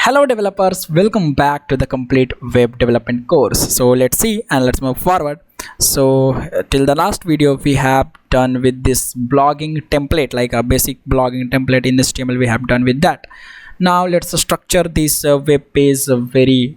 Hello developers, welcome back to the complete web development course. So let's see and let's move forward. So till the last video we have done with this blogging template, like a basic blogging template in HTML. We have done with that. Now let's structure this web page very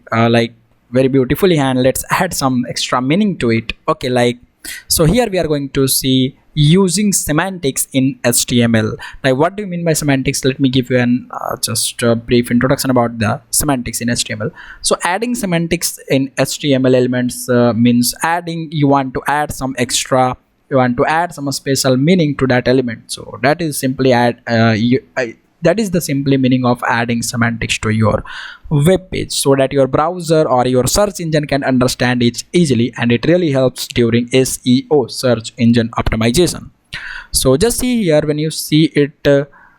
beautifully, and let's add some extra meaning to it. Okay, so here we are going to see using semantics in HTML. Like, what do you mean by semantics? Let me give you an just a brief introduction about the semantics in HTML. So adding semantics in HTML elements means you want to add some extra, you want to add some special meaning to that element. So that is simply that is the simply meaning of adding semantics to your web page, so that your browser or your search engine can understand it easily, and it really helps during SEO, search engine optimization. So just see here, when you see it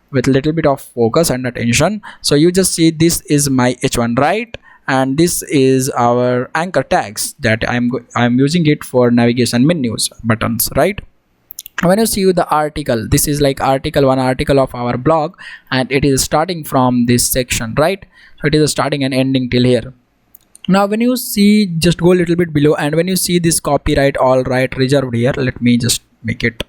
with a little bit of focus and attention, so you just see this is my h1, right? And this is our anchor tags that I'm using it for navigation menus buttons, right? When you see the article, this is like one article of our blog, and it is starting from this section, right? So it is starting and ending till here. Now when you see, just go a little bit below, and when you see this copyright all right reserved here, let me just make it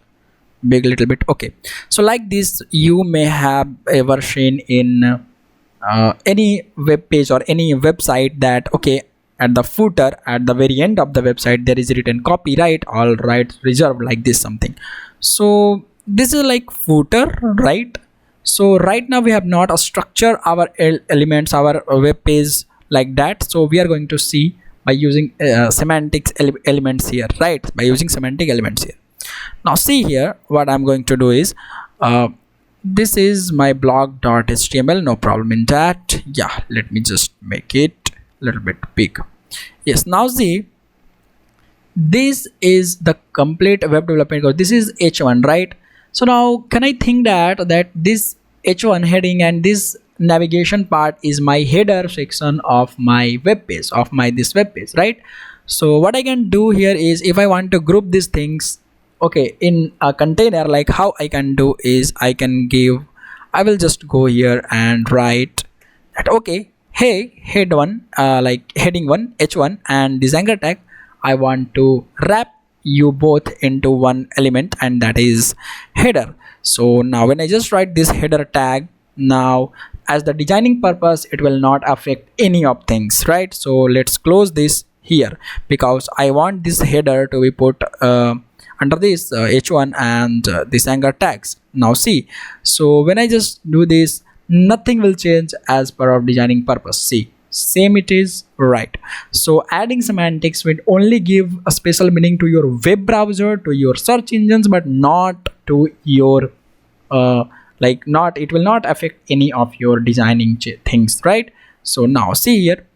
big a little bit. Okay, so like this you may have ever seen in any web page or any website that, okay, at the footer, at the very end of the website, there is written copyright all right reserved, like this something. So this is like footer, right? So right now we have not structured our elements, our web page like that. So we are going to see by using semantics elements here, right? By using semantic elements here. Now see here, what I'm going to do is this is my blog.html, no problem in that. Yeah, let me just make it a little bit big. Yes, now see, this is the complete web development code. This is h1, right? So now can I think that this h1 heading and this navigation part is my header section of my web page, of this web page, right? So what I can do here is, if I want to group these things, okay, in a container, like how I can do is I will just go here and write that, okay, hey, heading one h1 and this anchor tag, I want to wrap you both into one element, and that is header. So now when I just write this header tag, now as the designing purpose, it will not affect any of things, right? So let's close this here, because I want this header to be put under this h1 and this anchor tags. Now see, so when I just do this, nothing will change as per our designing purpose. See, same it is, right? So adding semantics will only give a special meaning to your web browser, to your search engines, but not to your it will not affect any of your designing things, right? So now see here,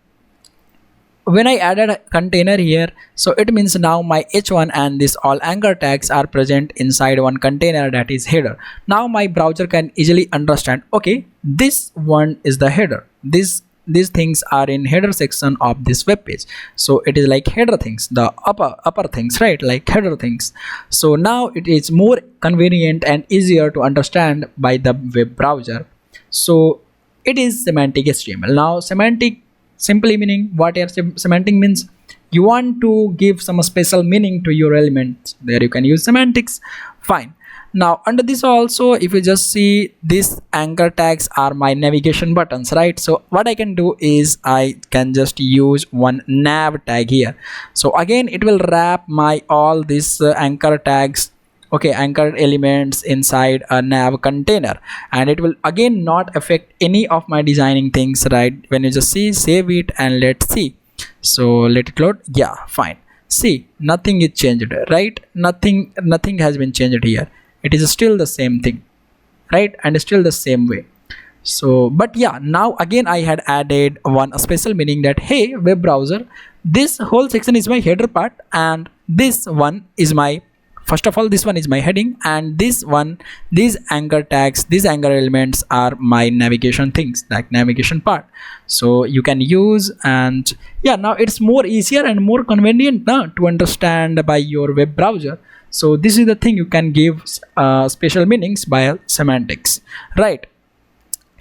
when I added a container here, so it means now my h1 and this all anchor tags are present inside one container, that is header. Now my browser can easily understand, okay, this one is the header, these things are in header section of this web page. So it is like header things, the upper things, right? Like header things. So now it is more convenient and easier to understand by the web browser. So it is semantic HTML. Now semantic simply meaning, what here semantic means, you want to give some special meaning to your element, there you can use semantics. Fine. Now under this also, if you just see, these anchor tags are my navigation buttons, right? So what I can do is I can just use one nav tag here. So again it will wrap my all these anchor tags, okay, anchored elements inside a nav container, and it will again not affect any of my designing things, right? When you just see, save it and let's see. So let it load. Yeah, fine. See, nothing is changed, right? Nothing has been changed here. It is still the same thing, right? And still the same way. So but yeah, now again I had added one special meaning that, hey web browser, this whole section is my header part, and this one is my, first of all, this one is my heading, and this one, these anchor tags, these anchor elements are my navigation things, like navigation part. So you can use, and yeah, now it's more easier and more convenient now to understand by your web browser. So this is the thing, you can give special meanings by semantics, right?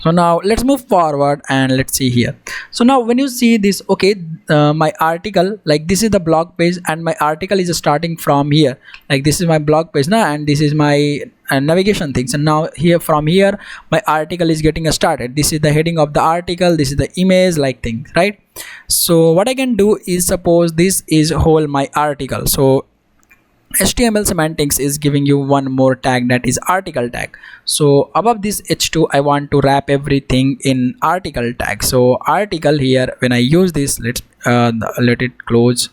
So now let's move forward and let's see here. So now when you see this, okay, my article, like this is the blog page and my article is starting from here, like this is my blog page now, and this is my navigation things, and now here from here my article is getting started. This is the heading of the article, this is the image, like things, right? So what I can do is, suppose this is whole my article, so HTML semantics is giving you one more tag, that is article tag. So above this h2 I want to wrap everything in article tag. So article here, when I use this, let's let it close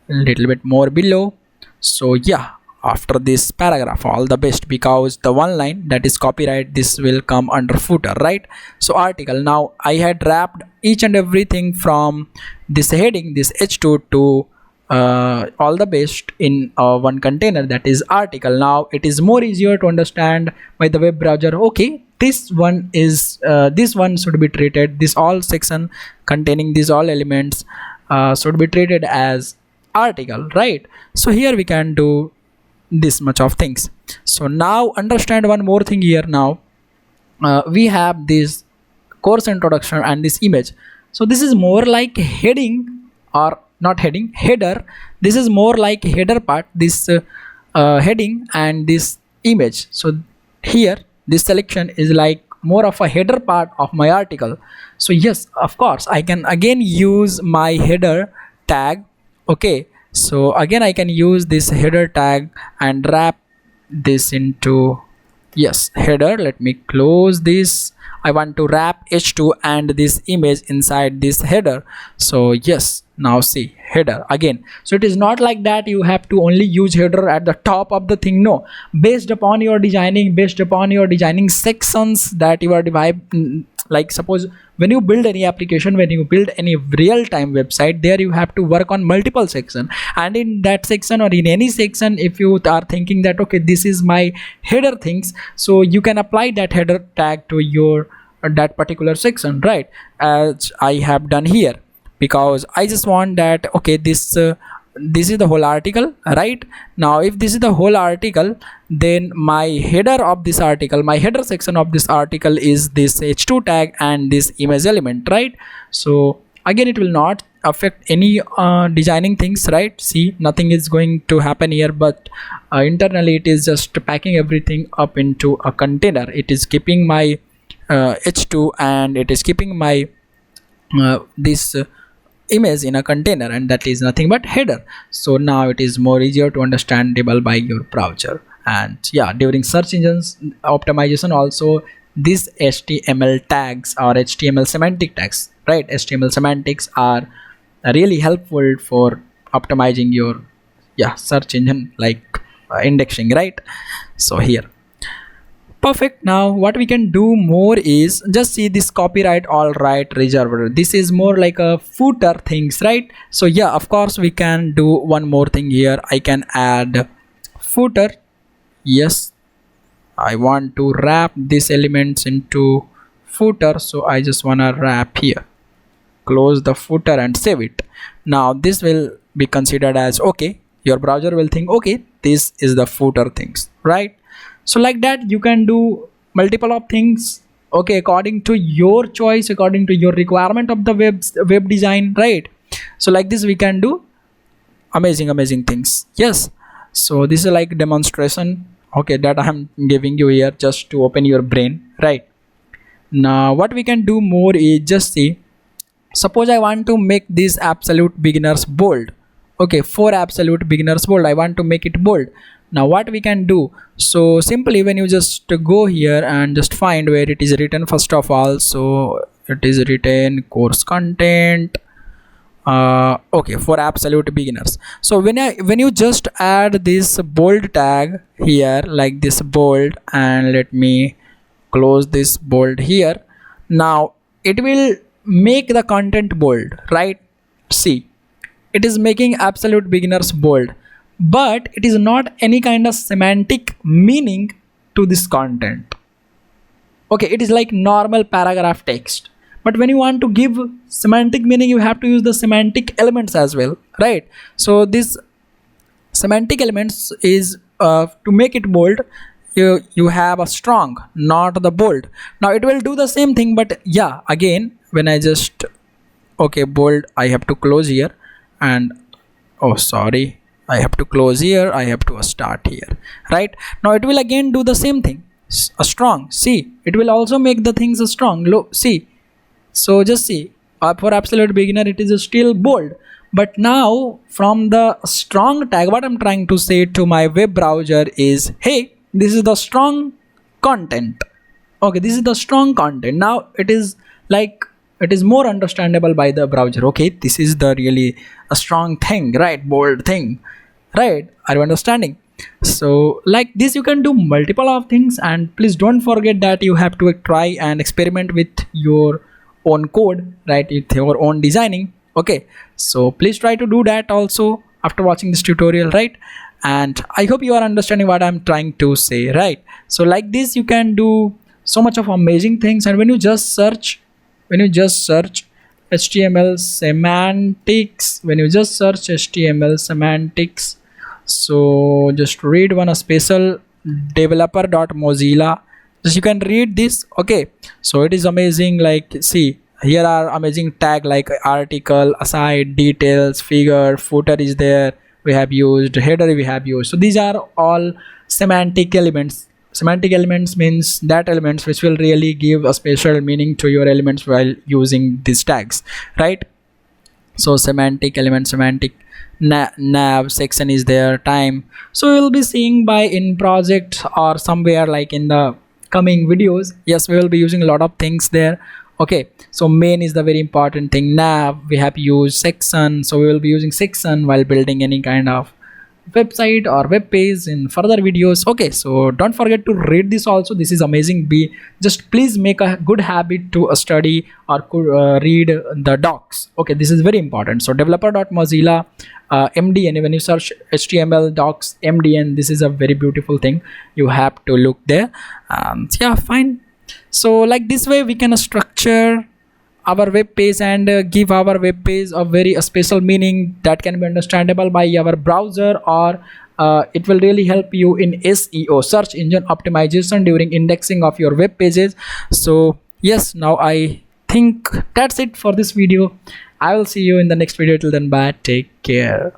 a little bit more below. So yeah, after this paragraph, all the best, because the one line that is copyright, this will come under footer, right? So article, now I had wrapped each and everything from this heading, this h2 to all the best in one container, that is article. Now it is more easier to understand by the web browser. Okay, this one is this one should be treated, this all section containing these all elements should be treated as article, right? So here we can do this much of things. So now understand one more thing here. Now we have this course introduction and this image. So this is more like heading, or not heading, header. This is more like header part, this heading and this image. So here this selection is like more of a header part of my article. So yes, of course I can again use my header tag. Okay, so again I can use this header tag and wrap this into, yes, header. Let me close this. I want to wrap h2 and this image inside this header. So yes, now see header again. So it is not like that you have to only use header at the top of the thing. No, based upon your designing sections that you are dividing, like suppose when you build any application, when you build any real-time website, there you have to work on multiple section, and in that section or in any section, if you are thinking that okay, this is my header things, so you can apply that header tag to your that particular section, right? As I have done here, because I just want that okay, this is the whole article, right? Now if this is the whole article, then my header of this article, my header section of this article is this h2 tag and this image element, right? So again it will not affect any designing things, right? See, nothing is going to happen here, but internally it is just packing everything up into a container. It is keeping my h2 and it is keeping my this image in a container, and that is nothing but header. So now it is more easier to understandable by your browser. And yeah, during search engines optimization also, these HTML tags or HTML semantic tags, right? HTML semantics are really helpful for optimizing your search engine, like indexing, right? So here, perfect. Now what we can do more is just see this copyright all right reserved. This is more like a footer things, right? So yeah, of course we can do one more thing here. I can add footer. Yes, I want to wrap these elements into footer, so I just want to wrap here, close the footer and save it. Now this will be considered as okay. Your browser will think okay, this is the footer things, right? So like that you can do multiple of things, okay, according to your choice, according to your requirement of the web design, right? So like this we can do amazing things. Yes, so this is like demonstration, okay, that I am giving you here just to open your brain, right? Now what we can do more is just see, suppose I want to make this absolute beginners bold. Okay, for absolute beginners bold, I want to make it bold. Now what we can do, so simply when you just go here and just find where it is written first of all, so it is written course content, okay, for absolute beginners. So when you just add this bold tag here, like this bold, and let me close this bold here, now it will make the content bold, right? See, it is making absolute beginners bold, but it is not any kind of semantic meaning to this content. Okay, it is like normal paragraph text, but when you want to give semantic meaning, you have to use the semantic elements as well, right? So this semantic elements is to make it bold, you have a strong, not the bold. Now it will do the same thing, but yeah, again when I just, okay, bold, I have to close here, and oh sorry, I have to close here, I have to start here, right? Now it will again do the same thing, a strong, see, it will also make the things a strong, low, see. So just see, for absolute beginner it is still bold, but now from the strong tag, what I'm trying to say to my web browser is, hey, this is the strong content. Okay, this is the strong content. Now it is like, it is more understandable by the browser. Okay, this is the really a strong thing, right? Bold thing, right? Are you understanding? So like this you can do multiple of things, and please don't forget that you have to try and experiment with your own code, right? With your own designing. Okay, so please try to do that also after watching this tutorial, right? And I hope you are understanding what I'm trying to say, right? So like this you can do so much of amazing things. And when you just search HTML semantics, when you just search HTML semantics, so just read one a special developer.mozilla, just you can read this. Okay, so it is amazing. Like see, here are amazing tag like article, aside, details, figure, footer is there, we have used header, we have used. So these are all semantic elements. Semantic elements means that elements which will really give a special meaning to your elements while using these tags, right? So semantic element, semantic nav section is there, time. So we'll be seeing by in project or somewhere like in the coming videos. Yes, we will be using a lot of things there. Okay, so main is the very important thing. Nav, we have used section, so we will be using section while building any kind of website or web page in further videos. Okay, so don't forget to read this also, this is amazing. Be just please make a good habit to study or read the docs. Okay, this is very important. So developer.mozilla MDN, when you search HTML docs MDN, this is a very beautiful thing, you have to look there. Yeah, fine. So like this way we can structure our web page and give our web page a very special meaning that can be understandable by our browser, or it will really help you in SEO, search engine optimization, during indexing of your web pages. So yes, now I think that's it for this video. I will see you in the next video. Till then, bye, take care.